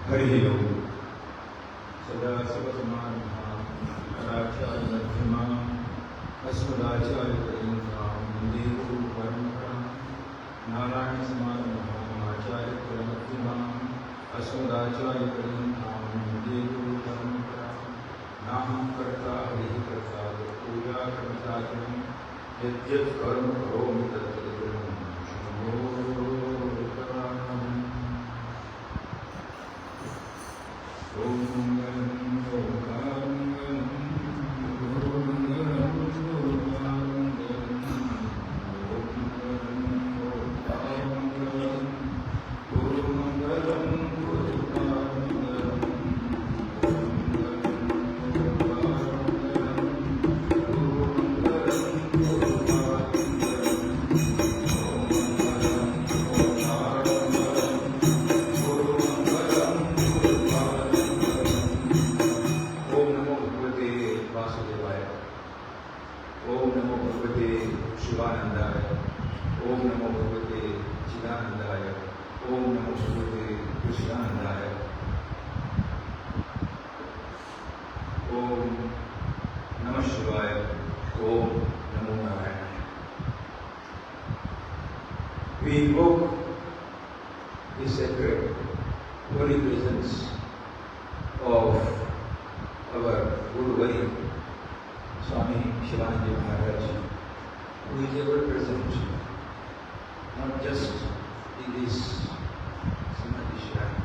हरि ओम सदा शिवसमारंभां राचार्यमध्यमां अस्मदाचार्यपर्यन्तां वन्दे गुरुपरम्परां नारायणसमारम्भाम् आचार्यमध्यमाम् अस्मदाचार्यपर्यन्तां वन्दे गुरुपरम्परां नाहं कर्ता हरिः कर्ता पूजा कर्मचारिणं यद्यत् कर्म करोमि तत्तद् शम्भो ओम नमो भगवते शिवानंदाय, ओम नमो भगवते चिदानंदाय, ओम नमो भगवते कृष्णानंदाय, ओम नमः शिवाय, ओम नमो Narayan. We invoke the sacred holy presence of our Guru Vari, Swami Sivanand Dave Maharaj, who is ever present, not just in this Samadhi shrine,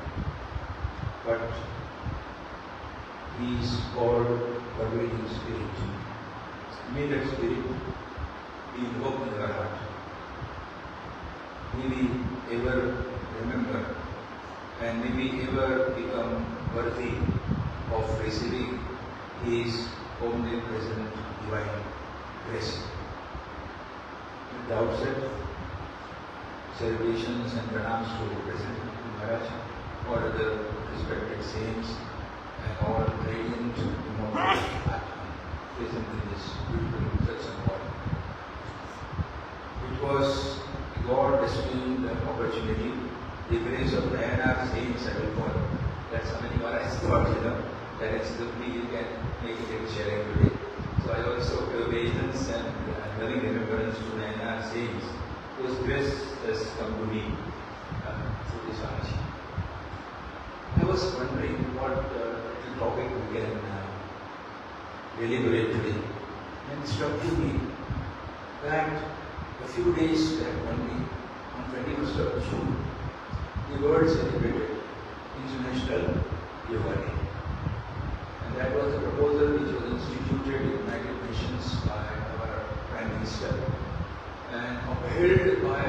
but he is called pervading spirit. May that spirit be invoked in our heart. May we ever remember and may we ever become worthy of receiving his omnipresent divine grace. At the outset, celebrations and pranams to President Maharaj, all other respected saints and all radiant immortal present in this beautiful reception hall. It was God displaying the opportunity, the grace of the NR saints, I will call it. That's how many I thought, that it's simply you can make it in sharing today. So I also pay obeisance and loving remembrance to the NR saints, whose grace has come to me through this Anashi. I was wondering what topic we can deliberate today. And it struck to me that a few days back only, on 21st of June, the world celebrated International Yoga Day. And that was a proposal which was instituted in the United Nations by our Prime Minister and upheld by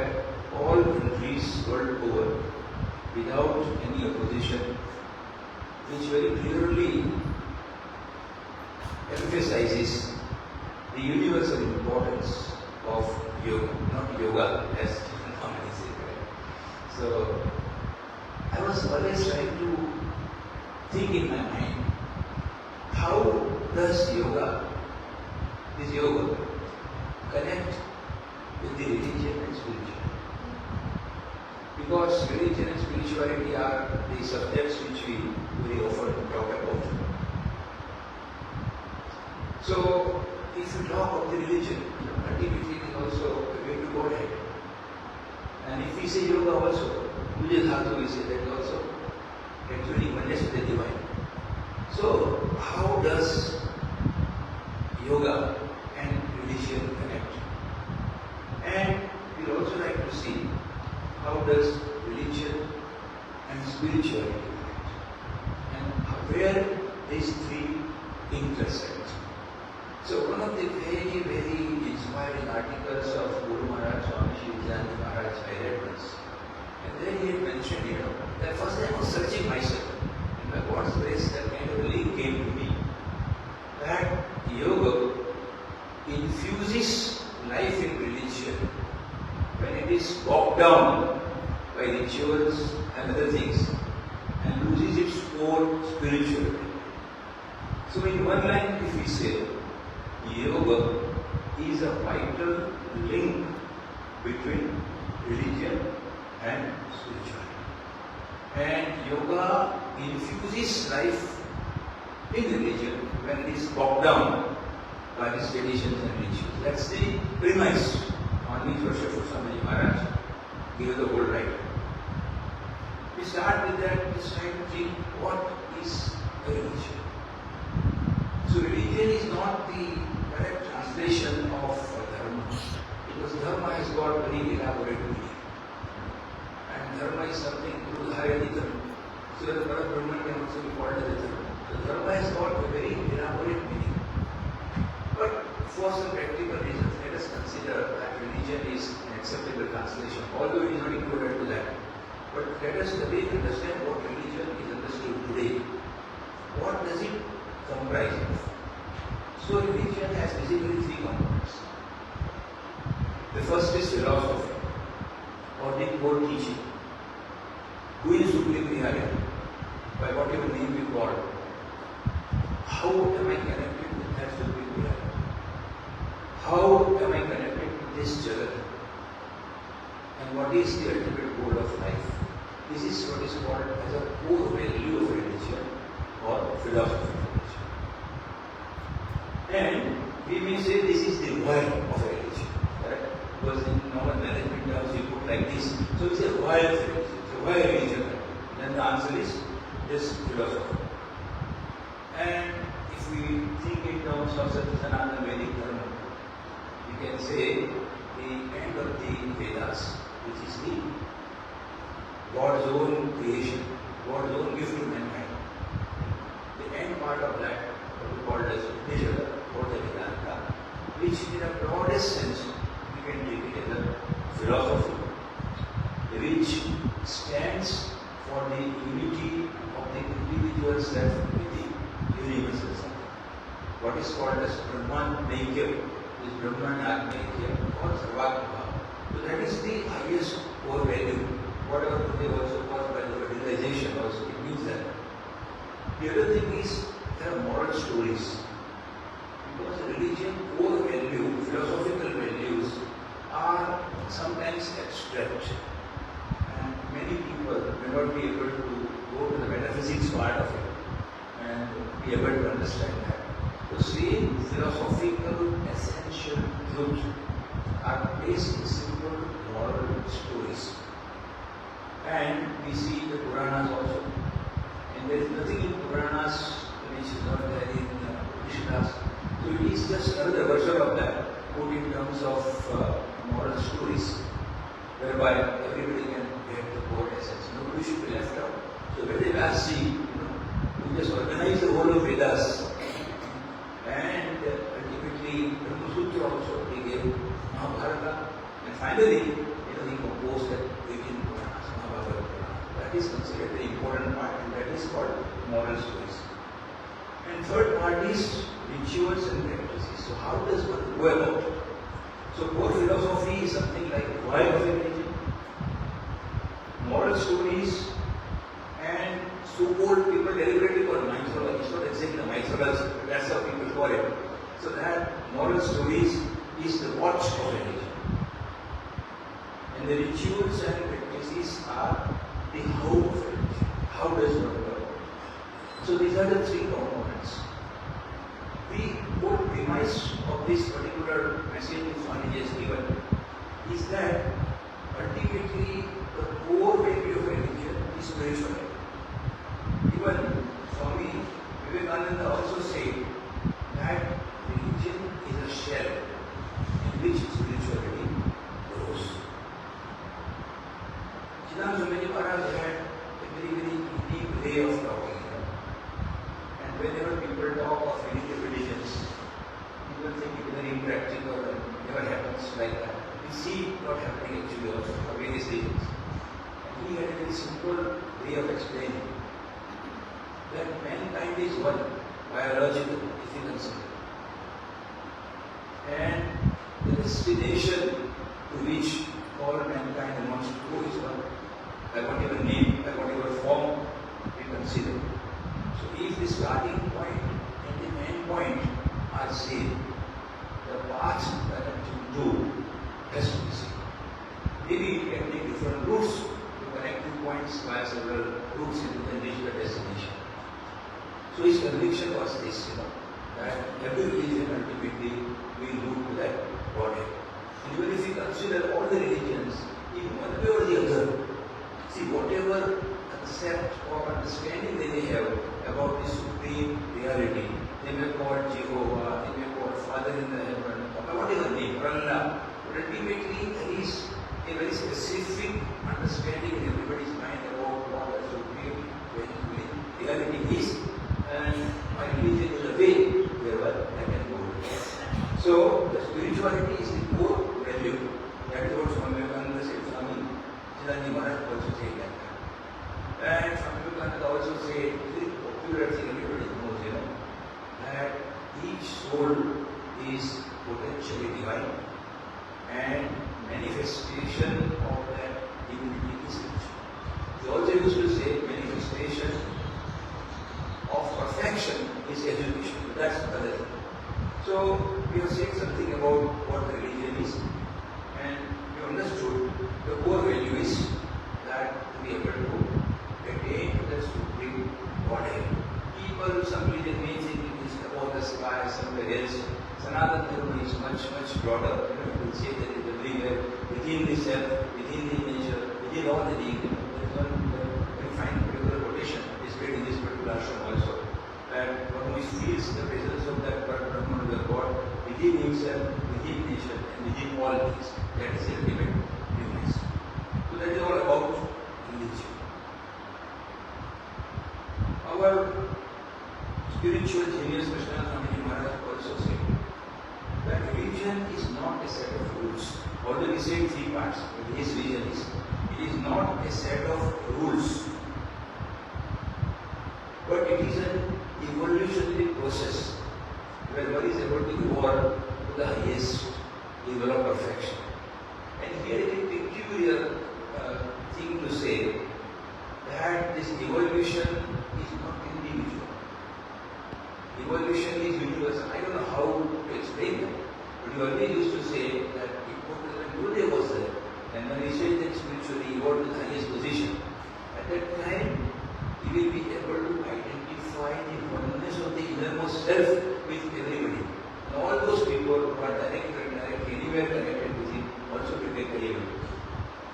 all countries world over without any opposition, which very clearly emphasizes the universal importance of yoga, not yoga as commonly say. So I was always trying to think in my mind, how does this yoga, connect with the religion and spirituality? Because religion and spirituality are the subjects which we very often talk about. So, if you talk of the religion, ultimately it is also a way to Godhead. And if we say yoga also, we just have to say that also actually oneness with the divine. So, how does yoga and religion connect? And we would also like to see how does religion and spirituality connect, and where these three intersect. So one of the very, very inspiring articles of Guru Maharaj, Swami Jayant Dave Maharaj, I read once. And then he had mentioned, that first I was searching myself. And by God's grace, that kind of link came to me. That yoga infuses life in religion when it is bogged down by rituals and other things and loses its core spirituality. So in one line, if we say, yoga is a vital link between religion and spirituality. And yoga infuses life in religion when it is bogged down by these traditions and rituals. That's the premise on which Worshipful Swami Maharaj gave the whole right. We start with that, this time to think, what is a religion? So religion is not the correct translation of dharma, because dharma has got very elaborate meaning. And dharma is something to higher the dharma. So the Brahman can also be called as a dharma. So dharma has got a very elaborate meaning. But for some practical reasons, let us consider that religion is an acceptable translation, although it is not included to that. But let us understand what religion is understood today. What does it comprise of? So religion has basically three components. The first is philosophy, or the core teaching. Who is Supreme Reality? By whatever name we call it. How am I connected with that Supreme Reality? How am I connected to this Jagat? And what is the ultimate goal of life? This is what is called as a core value of religion or philosophy of religion. And we may say this is the why of a religion, correct? Because in normal management terms we put like this. So it's a why of religion. So why religion? Then the answer is this philosophy. And if we think in terms of Sivanand Vedic Dharma, we can say the end of the Vedas, which is the God's own creation, God's own gift to mankind. The end part of that, what we call as Upanishad or the Vedanta, which in a broadest sense we can take it as a philosophy, which stands for the unity of the individual self with the universal self. What is called as Brahman Naikya is Brahman Naikya or Sarvatma. So that is the highest core value. Whatever today also caused by the fertilization also, it means that. The other thing is there are moral stories. Because religion, core value, philosophical values are sometimes abstract. And many people may not be able to go to the metaphysics part of it and be able to understand that. The same philosophical essential truths are based in simple moral stories. And we see the Puranas also. And there is nothing in Puranas which is not there in Upanishads. So it is just another version of that, put in terms of moral stories, whereby everybody can get the core essence. Nobody should be left out. So when they last see, we just organize the whole of Vedas. And ultimately, Brahma Sutra also they gave Mahabharata. And finally, he composed that 18 Puranas, Mahabharata Purana. That is considered the important part, and that is called moral stories. And third part is rituals and practices. So how does one go about it? So core philosophy is something like why of a religion, moral stories, and so-called people deliberately call mythology. It's not exactly the mythology, but that's how people call it. So that moral stories is the watch of religion. And the rituals and practices are the how of religion. How does one go about it? So these are the three components. The whole premise of this particular message which Swamiji has given is that ultimately the core value of religion is spirituality. Even Swami Vivekananda also said that religion is a shell in which spirituality grows. Sivanand Swamiji Maharaj had a very, very deep way of talking. And whenever people talk of religions, people think it is very impractical and never happens like that. We see it not happening actually also for various reasons. And he had a very simple way of explaining that mankind is one, biological, if you consider. And the destination to which all mankind wants to go is one, by whatever name, by whatever form we consider. So if the starting point and the end point are same, the path that to do has to be same. Maybe we can take different routes to connect two points via several routes and then reach the destination. So his conviction was this, that every religion ultimately will lead to that Godhead. And even if you consider all the religions, in one way or the other, see whatever concept or understanding they may have about the supreme reality, they may call Jehovah, they may call Father in the heaven, or whatever name, or Allah, but ultimately there is a very specific understanding in everybody's mind about what the supreme reality is. And my religion is a way wherever I can go. So the spirituality is the core value. That is what Swami Vivekananda said. Swami Sivanand Maharaj also said that. And Swami Vivekananda also said, very popular thing everybody knows, that each soul is potentially divine, and manifestation of that divinity is spiritual. He also used to say manifestation of perfection is education. That's the other thing. So we have said something about what the religion is, and we understood the core value is that to be able to attain to the supreme Godhead. People, some religion may think it is above the sky, somewhere else. Sanatana Dharma is much, much broader. You will say that it is everywhere, within the self, within the nature, within all the being. There is one very fine particular quotation displayed in this particular ashram also. That one who feels the presence of that Brahman, the God, within himself, within nature, and within all things. That is the ultimate universe. So that is all about religion. Our spiritual genius Krishnanand Swamiji Maharaj also said that religion is not a set of rules. Although we say three parts, but his vision is, it is not a set of rules, but it is an evolutionary process where one is able to evolve to the highest level of perfection. And here it is a peculiar thing to say that this evolution is not individual. is universal. I don't know how to explain that. But he always used to say that when Gurudev was there, and when he said that spiritually he got to the highest position, at that time he will be able to identify the oneness of the innermost self with everybody. And all those people who are directly or indirectly anywhere connected with him also will get elevated.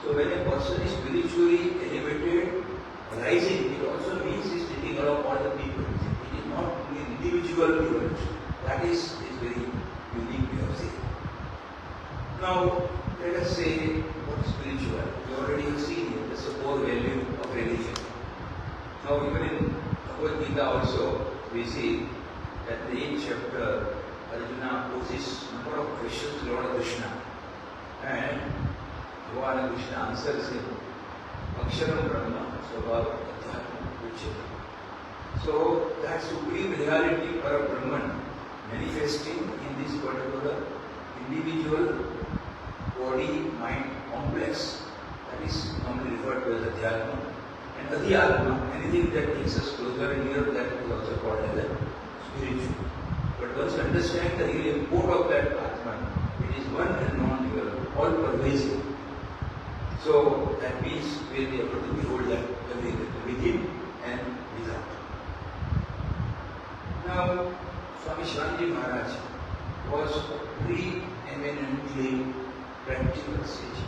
So when a person is spiritually elevated, rising, it also means he is taking along all the people. It is not an individual evolution. That is very unique way of saying. Now, let us say what is spiritual. We already have seen it. That's the core value of religion. Now, even in Bhagavad Gita also, we see that in the 8th chapter, Arjuna poses a number of questions to Lord Krishna. And Bhagavan Krishna answers him, Aksharam Brahma, Svabhava, Adhyatma, Uchyate. So, that supreme reality, Parabrahman, manifesting in this particular individual body, mind, complex, that is normally referred to as Adhyatma. And Adhyatma, anything that takes us closer and nearer, that is also called as a spiritual. But once you understand the real import of that Atman, it is one and non-dual, all pervasive. So that means we will be able to behold that within and without. Now, Swami Sivanand Maharaj was preeminently practical sage.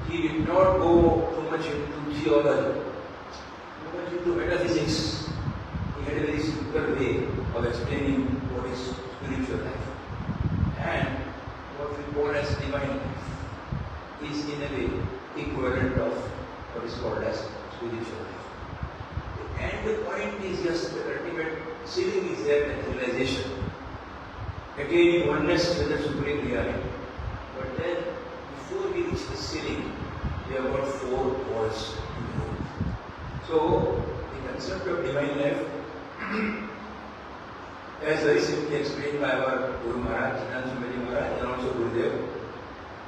He did not go too much into theology, too much into metaphysics. He had a very simple way of explaining what is spiritual life. And what we call as divine life is in a way equivalent of what is called as spiritual life. And the point is just the ultimate ceiling is there, that realization. Attaining oneness with the supreme reality. But then, before we reach the ceiling, we have got 4 walls in the room. So, the concept of divine life, as very simply explained by our Guru Maharaj, Jayant Maharaj, and also Gurudev,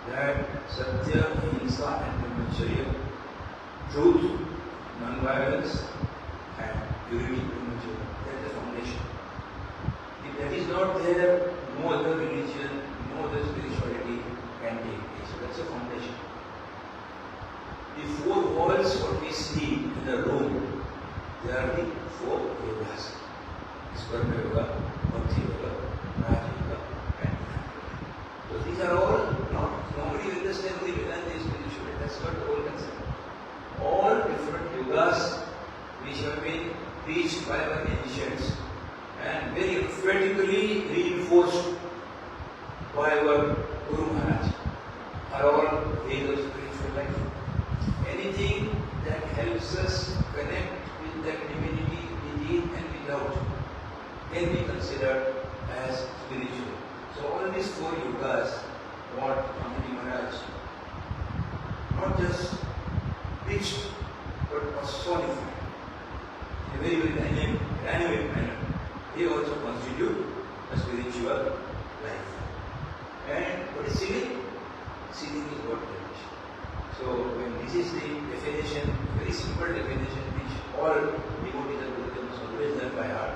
that Satya, Ahimsa, and Brahmacharya, truth, non-violence, and purity, Brahmacharya, that is the foundation. If that is not there, no other religion, no other spirituality can take place. So that's the foundation. The 4 walls, what we see in the room, they are the 4 yogas. Karma Yoga, Bhakti Yoga, Raja Yoga, and Jnana Yoga. So these are all not normally understand the Vedanta is spirituality. That's not the whole concept. All different yogas which have been preached by our ancients and very emphatically reinforced by our Guru Maharaj are all ways of spiritual life. Anything that helps us connect with that divinity within and without can be considered as spiritual. So all these 4 yogas, what Swami Maharaj not just preached but personified in a very dynamic manner, they also constitute a spiritual life. And what is ceiling? Ceiling is what definition. So when this is the definition, very simple definition which all devotees and Gurus must always learn by heart.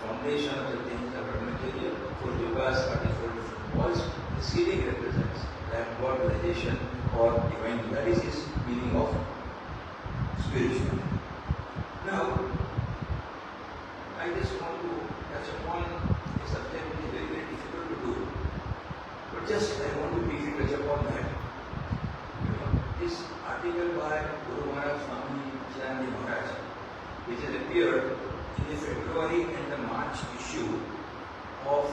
Foundation of the things are Brahmacharya, 4 yogas are the 4 different walls. The ceiling represents that God realization or divine. That is his meaning of spiritual. Now, I just want to touch upon a subject which is very, very difficult to do. But just I want to briefly touch upon that. This article by Guru Maharaj Swami Sivanand Maharaj, which has appeared in the February and the March issue of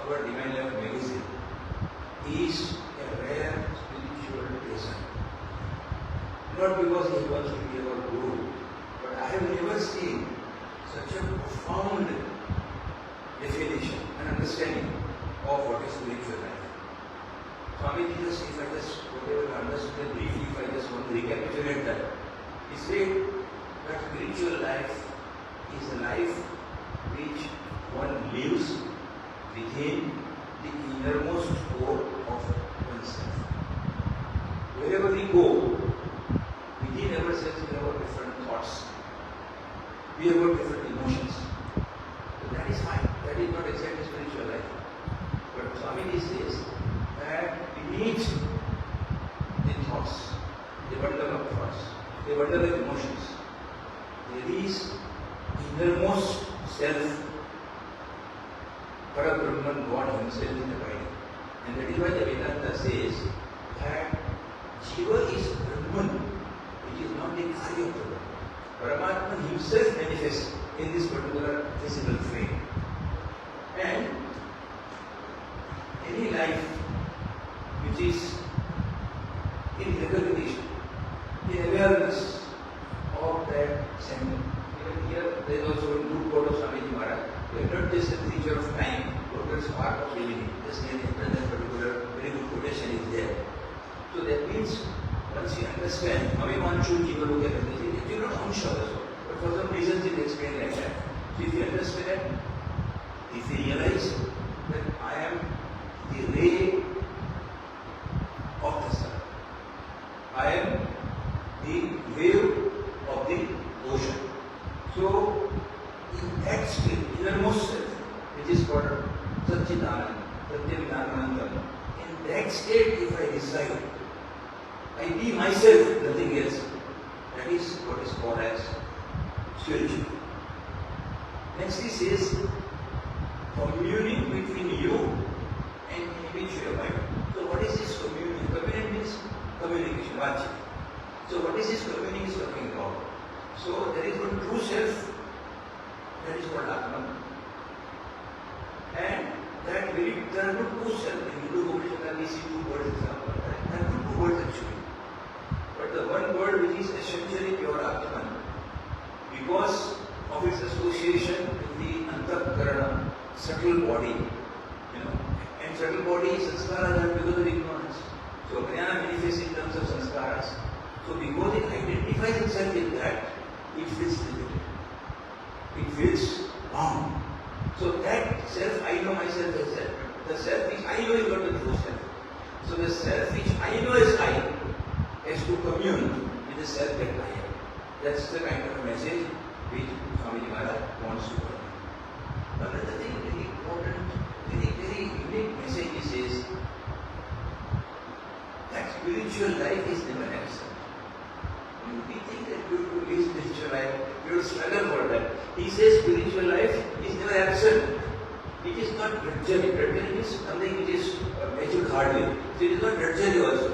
our Divine Life magazine, is a rare spiritual treasure. Not because he wants to be our Guru, but I have never seen such a profound definition and understanding of what is spiritual life. Swami Jesus, if I just whatever I understood briefly, if I just want to recapitulate that, he said that spiritual life is a life which one lives within the innermost core of oneself. Wherever we go, within ourselves we have different thoughts. We have got different emotions. But that is fine. That is not emotions. There is innermost self, Parabrahman, God Himself in the body. And that is why the Vedanta says that Jiva is Brahman, which is not the Karya of the body. Paramatma Himself manifests in this particular physical frame. And any life which is in recognition, in awareness of that center. Even here, there is also a good quote of Swamiji Maharaj. We are not just a creature of time, total spark of divinity. Just near the end, that particular very good quotation is there. So that means once you understand Avimanshu Jiva Loka Gandhi, it is not Amsha also. But for some reasons it is explained like that. So if you understand, if you realize that I am the ray of the sun, I am the wave of the ocean. So in that state, innermost self, which is called Satchitanand, Satyananandam, in that state if I reside, I be myself, nothing else. That is what is called as spiritual. Next he says, communing between you and in which you abide. So what is this communion? Communion means communication, vachi. So what is this communion is talking about? So there is one true self, that is called Atman. And that very, there are no two self. In Hindu Upanishad we see two words example. There are no two words actually. But the one word which is essentially pure Atman, because of its association with the Antahkarana, subtle body, and subtle body, sanskaras are because of ignorance. So Jnana manifests in terms of sanskaras. So because it identifies itself with that, it feels limited. It feels bound. So that self, I know myself as self. The self which I know is not the true self. So the self which I know as I has to commune with the self that I am. That's the kind of message which Swamiji Maharaj wants to convey. Another thing, very important, very unique message he says that spiritual life is never absent. We think that we have to live spiritual life, we have to struggle for that. He says spiritual life is never absent. It is not drudgery. Drudgery is something which is measured hardly. So it is not drudgery also.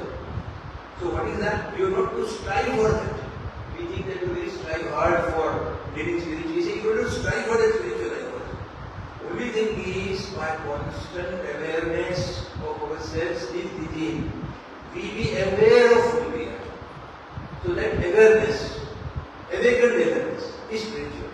So what is that? You have not to strive for that. We think that we will strive hard for living spiritually. He says you have to strive for that spiritual life also. Only thing is by constant awareness of ourselves is within. We be aware of who we are. So that awareness, awakened awareness, is spiritual.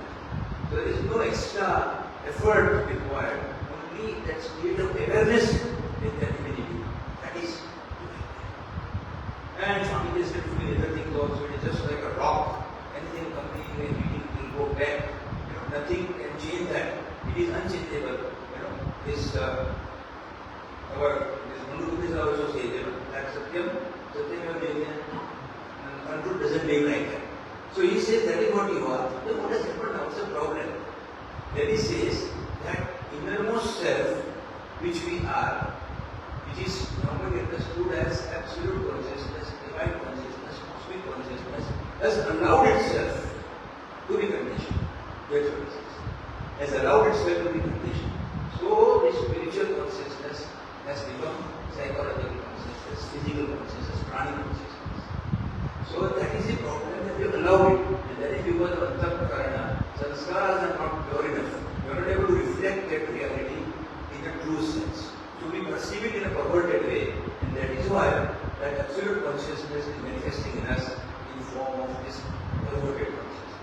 So there is no extra effort required, only that state of awareness with that divinity. That is divine. And Swami said to me other things also, it is just like a rock. Anything completely reading will go back. Nothing can change that. It is unchangeable. This Guru Buddhist also says, that Satyam and truth doesn't live like that. So he says that is what you are. Then what has happened now? What's the problem? Then he says that innermost self which we are, which is normally understood as absolute consciousness, divine consciousness, cosmic consciousness, has allowed itself to be conditioned. That's what it says. Has allowed itself to be conditioned. So the spiritual consciousness has become psychological consciousness, physical consciousness, pranic consciousness. So that is the problem that you allow it. And that is because of Antahkarana. Sanskaras are not pure enough. You are not able to reflect that reality in a true sense. So we perceive it in a perverted way. And that is why that absolute consciousness is manifesting in us in form of this perverted consciousness.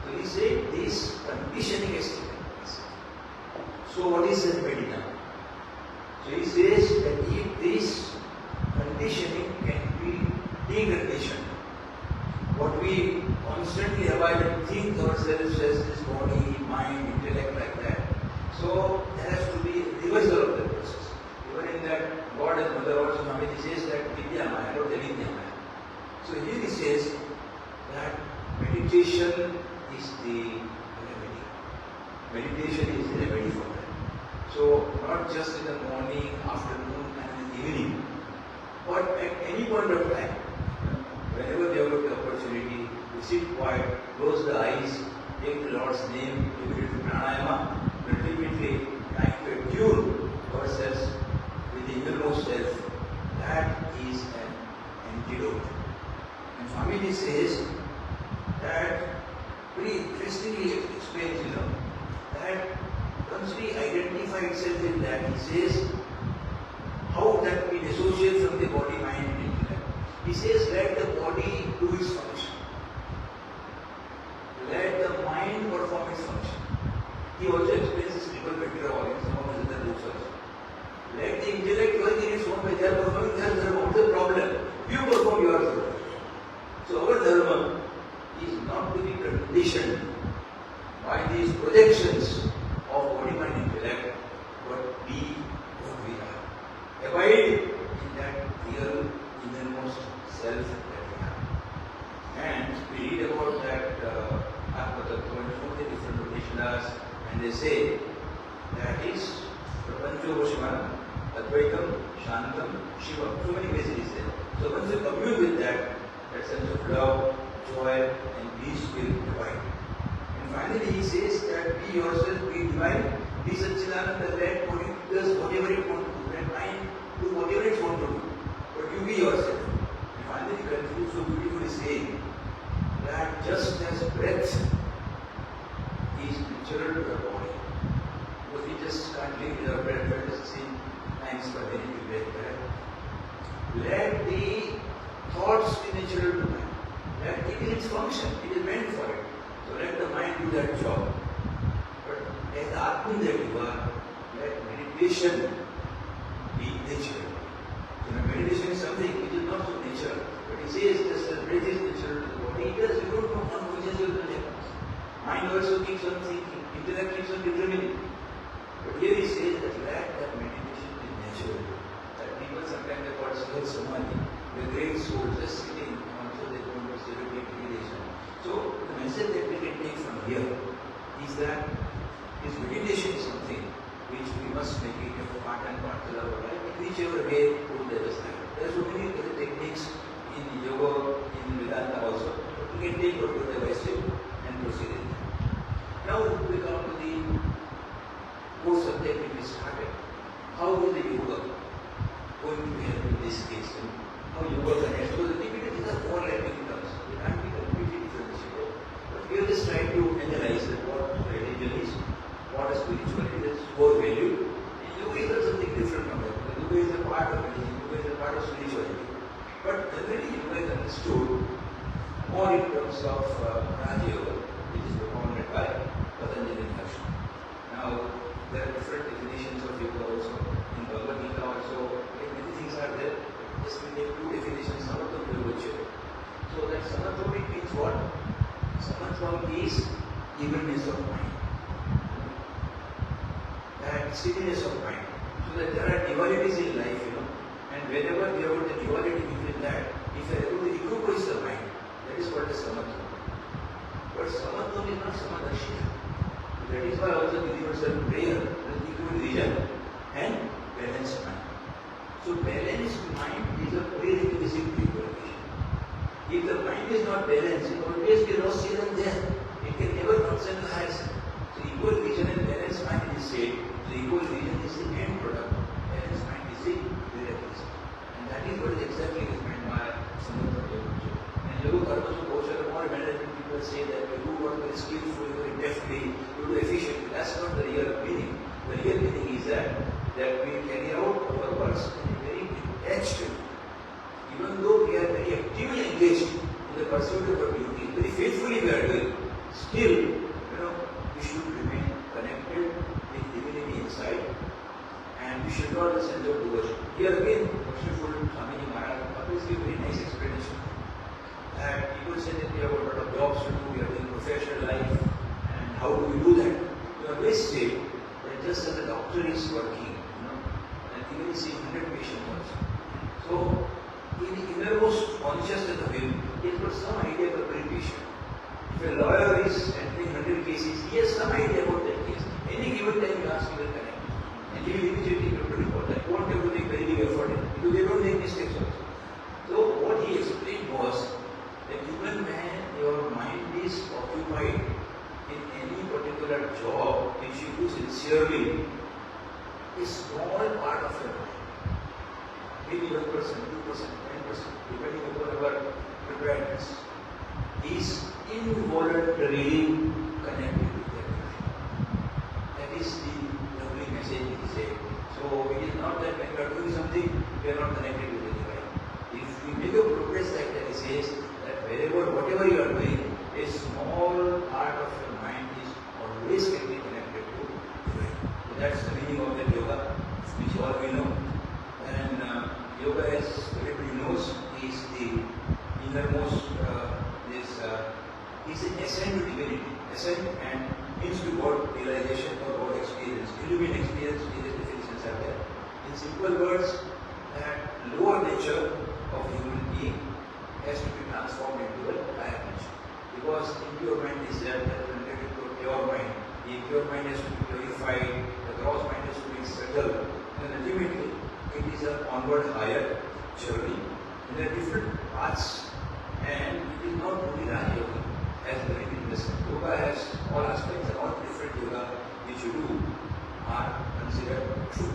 So he said this conditioning is taken place. So what is the remedy now? So he says that if this conditioning can be deconditioned, what we constantly avoid and think ourselves as this body, mind, intellect like that. So there has to be reversal of the process. Even in that God as Mother also Swamiji says that Vidya Maya, not the Vidya Maya. So here he says that meditation is the remedy. Meditation is the remedy for that. So not just in the morning, afternoon and in the evening, but at any point of time, whenever they have got the opportunity to You sit quiet, close the eyes, take the Lord's name, immediately pranayama, ultimately trying to attune ourselves with the innermost self. That is an antidote. And Swamiji says that very interestingly explains, that once we identify itself in that, he says how that we dissociate from the body, mind and intellect. He says let the body do its function. Let the mind perform its function. He also explains this triple vector in some of his other books also. Let the intellect work in its own way. They are performing their dharma. What's the problem? You perform your dharma. So our dharma is not to be conditioned by these projections of body, mind, intellect, but be what we are. Abide in that real innermost self that we have. And we read about that Atma-tattva in so many different Upanishads, and they say that is Prapancho Advaitam, Shantam, Shivam. So many ways it is there. So once you commune with that sense of love, joy, and peace will divine. And finally he says that be yourself, be divine, be Satchidananda, let body does whatever it wants to do, let mind do whatever it wants to do. But you be yourself. And finally he concludes so beautifully saying that just as breath is natural to the body, because we just can't live without breath, let us see thanks for the breath. Let the thoughts be natural to mind. Let it is its function, it is meant for it. So let the mind do that job. But as the Atman that you are, let meditation be natural. So meditation is something which is not so natural. But he says just as breath is natural to the body, it does, you don't know how much will happen. Mind also keeps on thinking, intellect keeps on determining. But here he says that let that meditation be natural. That people sometimes they call it samadhi. The great soul just sitting, also they don't do celebrate meditation. So the message that we can take from here is that this meditation is something which we must make it a part and parcel of our life, in whichever way put there is that. There are so many other techniques in yoga, in Vedanta also. We can take whatever the West and proceed in that. Now we come to the core subject which we started. How is the yoga going to help in this case? How yoga connects? Because typically these are all Latin terms. They can't be completely differentiated. But we are just trying to analyze what religion is, what is spirituality, that's core value. And yoga is something different from that. Because yoga is a part of religion, yoga is a part of spirituality. But generally yoga is understood more in terms of Raja Yoga, which is propounded by Patanjali Ashram. Now, there are different definitions of yoga also. In Bhagavad Gita also, many things are there. Just we take two definitions, Samatvam and Yoga. So that Samatvam means what? Samatvam is evenness of mind. That steadiness of mind. So that there are dualities in life, and whenever we have the duality between that, if I are able to equalize the mind, that is what is Samatvam. But Samatvam is not Samadarshina. That is why also the universal prayer, the equal vision and balanced mind. So balanced mind is a prerequisite to equalization. If the mind is not balanced, it will always be lost here and there. It can never function in the higher self. So equal vision and balanced mind is said. So equal vision is the end product. Balanced mind is the prerequisite. And that is what is exactly meant by Sivanand Ashram. And Yoga Karma Sukosha, more management people say that you do work very skillfully, very deftly, you do efficiently. That's not the real meaning. The real meaning is that we carry out our works in a very detached way. Even though we are very actively engaged in the pursuit of our duty, very faithfully we are doing, still, we should remain connected with divinity inside, and we should not listen to devotion. Here again, Worshipful Swamiji Maharaj always give a very nice explanation. That people say that we have a lot of jobs to do, we are doing professional life, and how do we do that? We always say that just as a doctor is working, and he will see 100 patients also. So, in the innermost consciousness of him, he has got some idea of every patient. If a lawyer is handling 100 cases, he has some idea about that case. Any given time you ask, he will connect. And he will immediately come to report that. You won't have to make very big effort because they don't make mistakes also. So, what he explained was that human man, your find in any particular job which you do sincerely, a small part of your life, maybe 1%, 2%, 10%, depending upon our preparedness, is involuntarily connected with their life. That is the lovely message he said. So it is not that when we are doing something, we are not connected with the divine. If we make a progress like that, he says that whatever you are doing, a small part of your mind is always can be connected to divine. So that's the meaning of that yoga, which all we know. And yoga, as everybody knows, is the innermost, is an ascent to divinity. Ascent and means to God realization or God experience. Illumined experience, various definitions are there. In simple words, that lower nature of human being has to be transformed into a higher nature. Because impure mind is there, that is related to a pure mind. The impure mind has to be purified, the gross mind has to be settled, and ultimately it is an onward higher journey. And there are different paths, and it is not only Raj Yoga, as very interesting. Yoga has all aspects, and all different yoga which you do are considered true.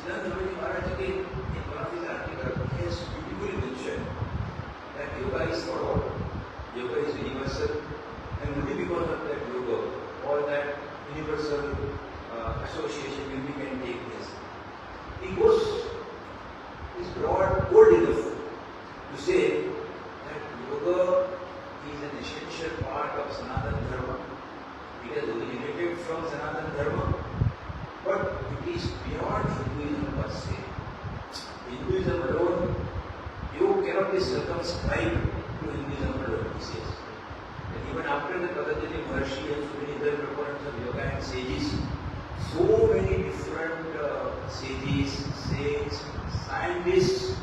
Sivanand Ashram in one of his articles has beautifully mentioned that yoga is for all. Yoga is universal, and only because of that yoga, all that universal association will can take place. He is broad, bold enough to say that yoga is an essential part of Sanatana Dharma. It has originated from Sanatana Dharma, but it is beyond Hinduism per se. Hinduism alone, you cannot be circumscribed to Hinduism alone, he says. And even after the Patanjali Maharshi and so many other proponents of yoga and sages, so many different sages, saints, scientists,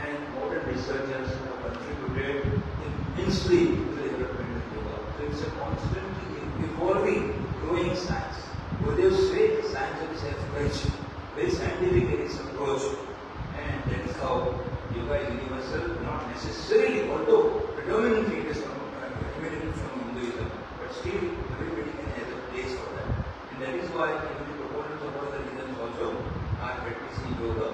and modern researchers have contributed immensely to the development of yoga. So it's a constantly evolving, growing science. Gurudev said science of self-knowledge, very scientific in its approach, and that is how yoga is universal, not necessarily, although predominantly it is emanating from Hinduism, but still everybody can have a place for that. And that is why even the proponents of other religions also are practicing yoga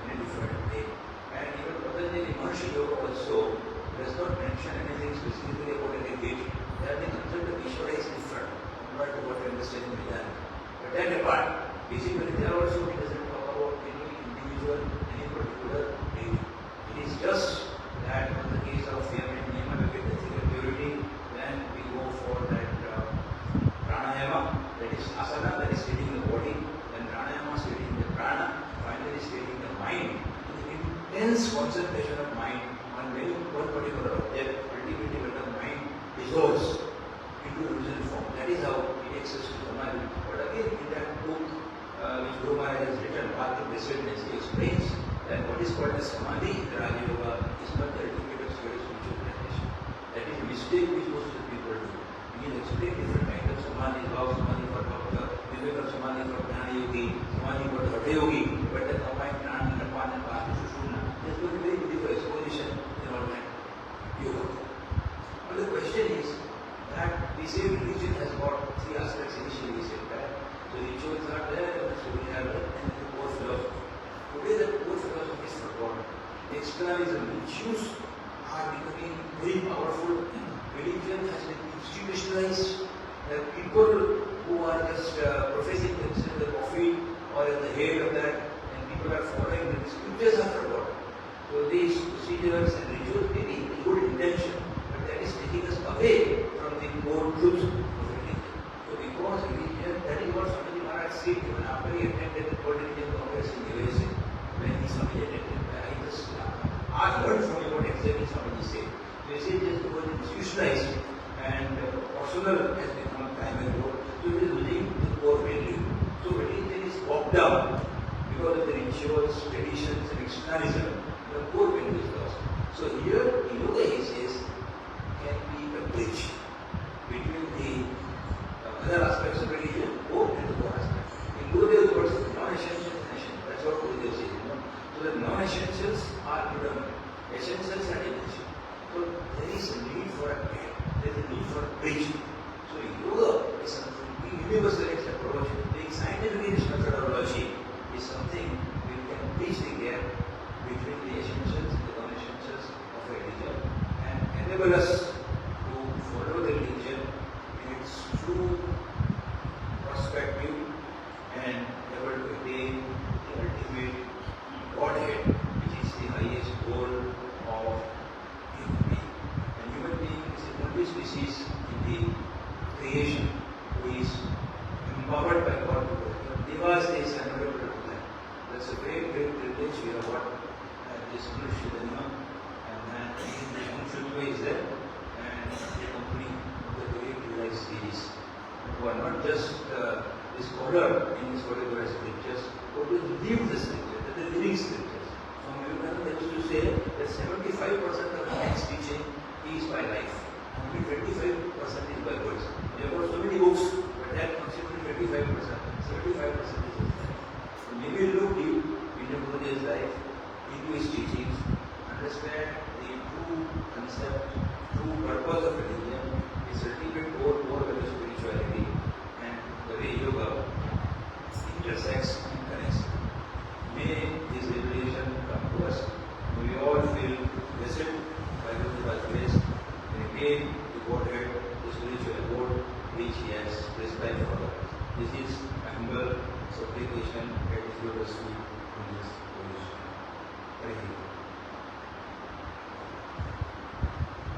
in a different way. And even Patanjali Maharshi yoga also does not mention anything specifically about any deity. That the concept of Ishvara is different compared to what we understand in Vedanta. But that apart, basically there also he doesn't talk about any individual, any particular deity. It is just that in the case of Yama and Niyama, we get ethical purity, then we go for that pranayama, that is asana, that is steadying the body, then pranayama, steadying the prana, finally steadying the mind. Intense concentration of mind on one particular object, ultimately when the mind dissolves into original form. That is how it takes us to Samadhi. But again, in that book which Guru Maharaj has written, Path to Blessedness, he explains that what is called as Samadhi in the Raja Yoga is not the ultimate of spiritual meditation. That is a mistake which most of the people do. We can explain different kinds of Samadhi, Bhav Samadhi for Bhakta, Viveka Samadhi for Jnana Yogi, Samadhi for the Hatha Yogi, but the combined Jnana, Napan and Pati Sushumna. There is going to be very beautiful exposition in all that yoga. But the question is that we say religion has got three aspects initially we said that. The rituals are there, and the story are there, and the core philosophy. Today the core philosophy is forgotten. Externalism, rituals are becoming very powerful. Religion has been institutionalized. There are people who are just professing themselves the prophet or at the head of that, and people are following them. Scriptures are forgotten. So these procedures and rituals may be in good intention, but that is taking us away from the core truths of religion. So because religion, that is what Swamiji Maharaj said even after he attended the World Religion Congress in USA. When he Swamiji attended, I just learned from him what exactly Swamiji said. So he said just because it's institutionalized and personal has become time ago, so it is losing the core value. So religion is walked down because of the rituals, traditions and externalism. The core value is lost. So here, yoga, he says, can be a bridge between the other aspects of religion, core and the core aspect. In Gurudev's words, non-essentials and essentials. That's what Gurudev says. So the non-essentials are predominant. Essentials are essential. So there is a need for a gap. There is a need for a bridge So yoga is something universalist approach, the scientific methodology is something we can bridge the gap between the essentials and the non-essentials of a religion and enable us to follow the religion in its true perspective and able to attain the ultimate Godhead, which is the highest goal of human being. And human being is the only species in the creation who is empowered by God to work. Devas is unable to do that. That's a great, great privilege we have got this Shivanya and the Shutva is there and the company of the great realized series who are not just the scholar in his whatever scriptures, but to live the scripture, the living scriptures. So Vivekananda used to say that 75% of man's teaching is by life. Only 25% is by words. There are so many books, but that constitutes 25%. 75% is his life. So maybe look deep into Guruji's life, into his teachings, understand the true concept, true purpose of religion, its ultimate goal, more than spirituality, and the way yoga intersects and connects. May this revelation come to us. May we all feel blessed by Guruji's grace and again the Godhead, the spiritual abode which He has prescribed for us. This is a humble supplication at His lotus feet in this position. Thank you.